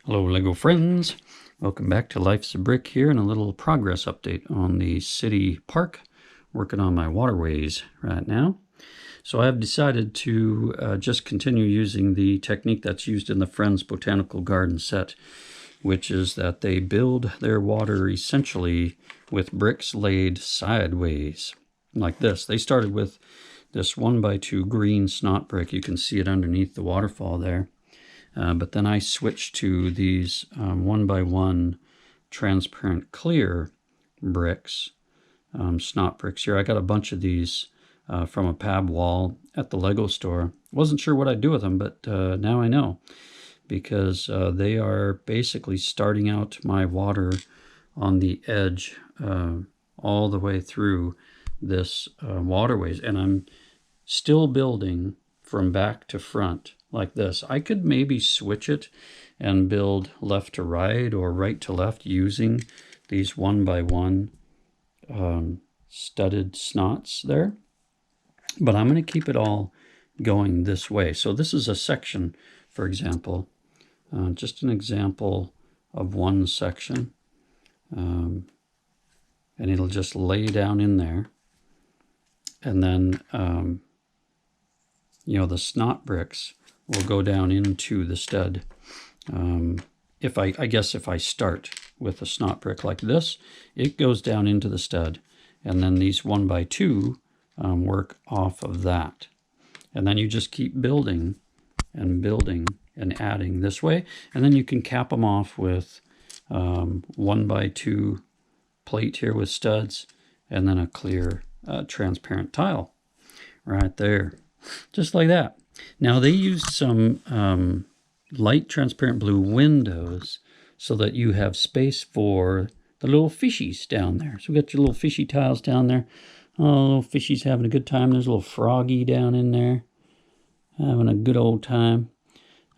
Hello Lego friends, welcome back to Life's a Brick here and a little progress update on the city park. Working on my waterways right now. So I have decided to just continue using the technique that's used in the Friends Botanical Garden set, which is that they build their water essentially with bricks laid sideways like this. They started with this 1x2 green snot brick. You can see it underneath the waterfall there. But then I switched to these 1x1 transparent clear bricks, snot bricks here. I got a bunch of these from a pab wall at the Lego store. Wasn't sure what I'd do with them, but now I know, because they are basically starting out my water on the edge all the way through this waterways. And I'm still building from back to front like this. I could maybe switch it and build left to right or right to left using these 1x1 studded snots there. But I'm going to keep it all going this way. So this is a section, for example, just an example of one section. And it'll just lay down in there. And then, the snot bricks will go down into the stud. If I start with a snot brick like this, it goes down into the stud, and then these 1x2 work off of that. And then you just keep building and building and adding this way, and then you can cap them off with 1x2 plate here with studs, and then a clear transparent tile right there, just like that. Now they used some light transparent blue windows so that you have space for the little fishies down there. So we got your little fishy tiles down there. Oh, little fishies having a good time. There's a little froggy down in there having a good old time.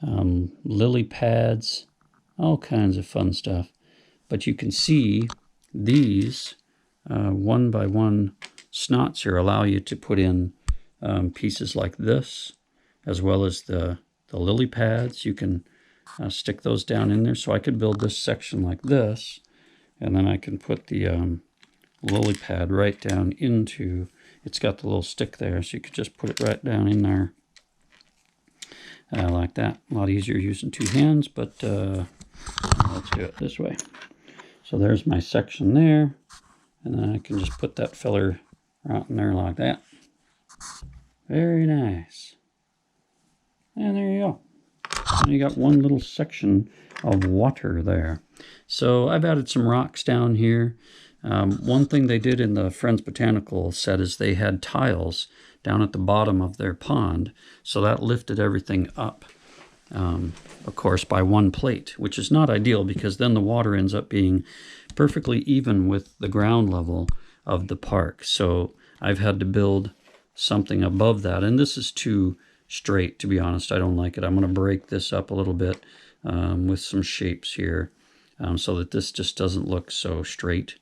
Lily pads, all kinds of fun stuff. But you can see these 1x1 snots here allow you to put in pieces like this, as well as the lily pads. You can stick those down in there. So I could build this section like this, and then I can put the lily pad right down into, it's got the little stick there, so you could just put it right down in there like that. A lot easier using two hands, but let's do it this way. So there's my section there, and then I can just put that feller right in there like that. Very nice. And there you go. And you got one little section of water there. So I've added some rocks down here. One thing they did in the Friends Botanical set is they had tiles down at the bottom of their pond. So that lifted everything up, of course, by one plate, which is not ideal because then the water ends up being perfectly even with the ground level of the park. So I've had to build something above that. And this is too straight, to be honest. I don't like it. I'm going to break this up a little bit with some shapes here so that this just doesn't look so straight.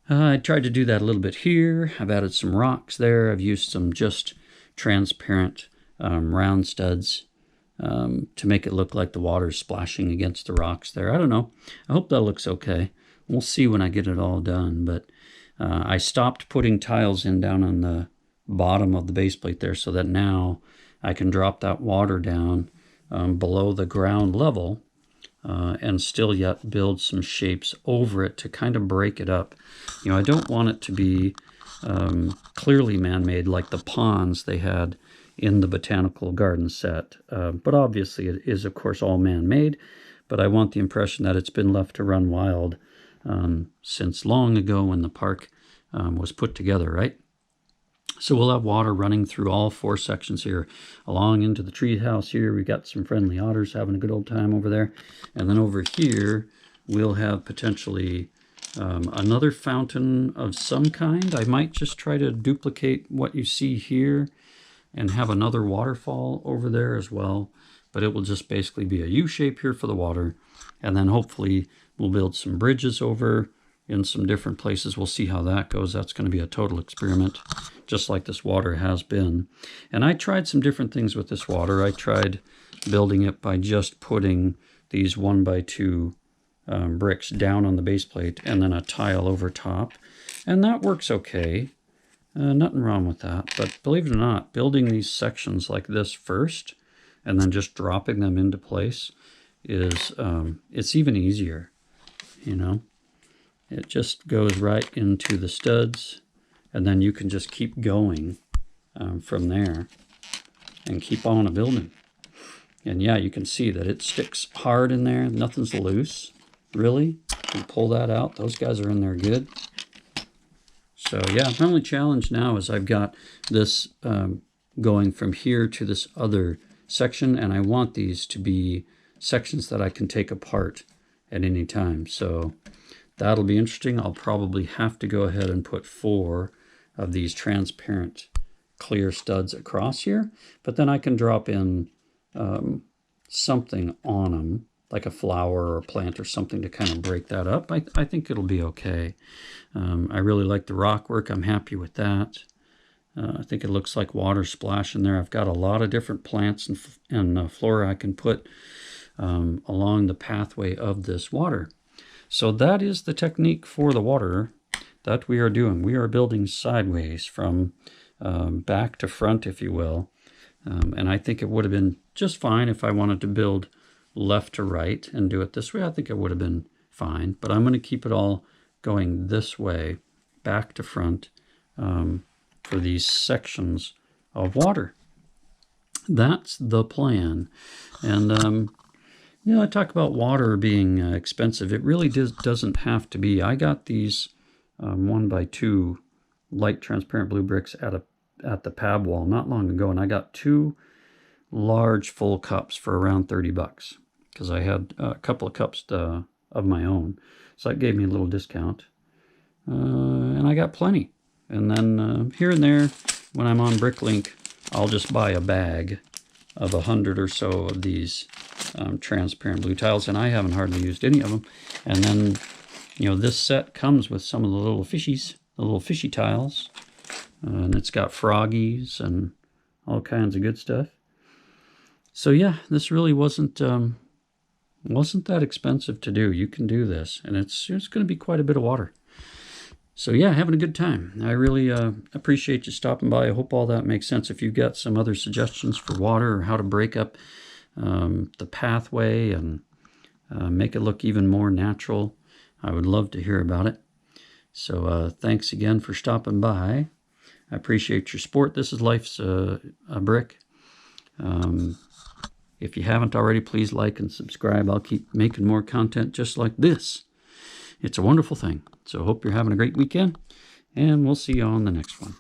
I tried to do that a little bit here. I've added some rocks there. I've used some just transparent round studs to make it look like the water's splashing against the rocks there. I don't know. I hope that looks okay. We'll see when I get it all done. But I stopped putting tiles in down on the bottom of the base plate there, so that now I can drop that water down below the ground level and still yet build some shapes over it to kind of break it up. I don't want it to be clearly man-made like the ponds they had in the Botanical Garden set. But obviously it is, of course, all man-made. But I want the impression that it's been left to run wild since long ago when the park was put together, right? So we'll have water running through all four sections here, along into the tree house here. We got some friendly otters having a good old time over there. And then over here, we'll have potentially another fountain of some kind. I might just try to duplicate what you see here and have another waterfall over there as well. But it will just basically be a U shape here for the water. And then hopefully we'll build some bridges over in some different places. We'll see how that goes. That's going to be a total experiment, just like this water has been. And I tried some different things with this water. I tried building it by just putting these 1x2 bricks down on the base plate and then a tile over top. And that works okay. Nothing wrong with that. But believe it or not, building these sections like this first and then just dropping them into place is, it's even easier, you know. It just goes right into the studs, and then you can just keep going from there and keep on a building. And yeah, you can see that it sticks hard in there. Nothing's loose, really. You can pull that out. Those guys are in there good. So yeah, my only challenge now is I've got this going from here to this other section, and I want these to be sections that I can take apart at any time. So that'll be interesting. I'll probably have to go ahead and put 4 of these transparent clear studs across here, but then I can drop in something on them, like a flower or a plant or something to kind of break that up. I think it'll be okay. I really like the rock work. I'm happy with that. I think it looks like water splash in there. I've got a lot of different plants and flora I can put along the pathway of this water. So that is the technique for the water that we are doing. We are building sideways from back to front, if you will. And I think it would have been just fine if I wanted to build left to right and do it this way. I think it would have been fine, but I'm going to keep it all going this way, back to front, for these sections of water. That's the plan. And you know, I talk about water being expensive. It really doesn't have to be. I got these 1x2 light transparent blue bricks at the pab wall not long ago, and I got 2 large full cups for around 30 bucks because I had a couple of cups of my own. So that gave me a little discount. And I got plenty. And then here and there, when I'm on Bricklink, I'll just buy a bag of 100 or so of these transparent blue tiles, and I haven't hardly used any of them. And then, you know, this set comes with some of the little fishies, the little fishy tiles, and it's got froggies and all kinds of good stuff. So yeah, this really wasn't that expensive to do. You can do this, and it's going to be quite a bit of water. So yeah, having a good time. I really appreciate you stopping by. I hope all that makes sense. If you've got some other suggestions for water or how to break up the pathway and make it look even more natural, I would love to hear about it. So thanks again for stopping by. I appreciate your support. This is Life's a Brick. If you haven't already, please like and subscribe. I'll keep making more content just like this. It's a wonderful thing. So hope you're having a great weekend, and we'll see you on the next one.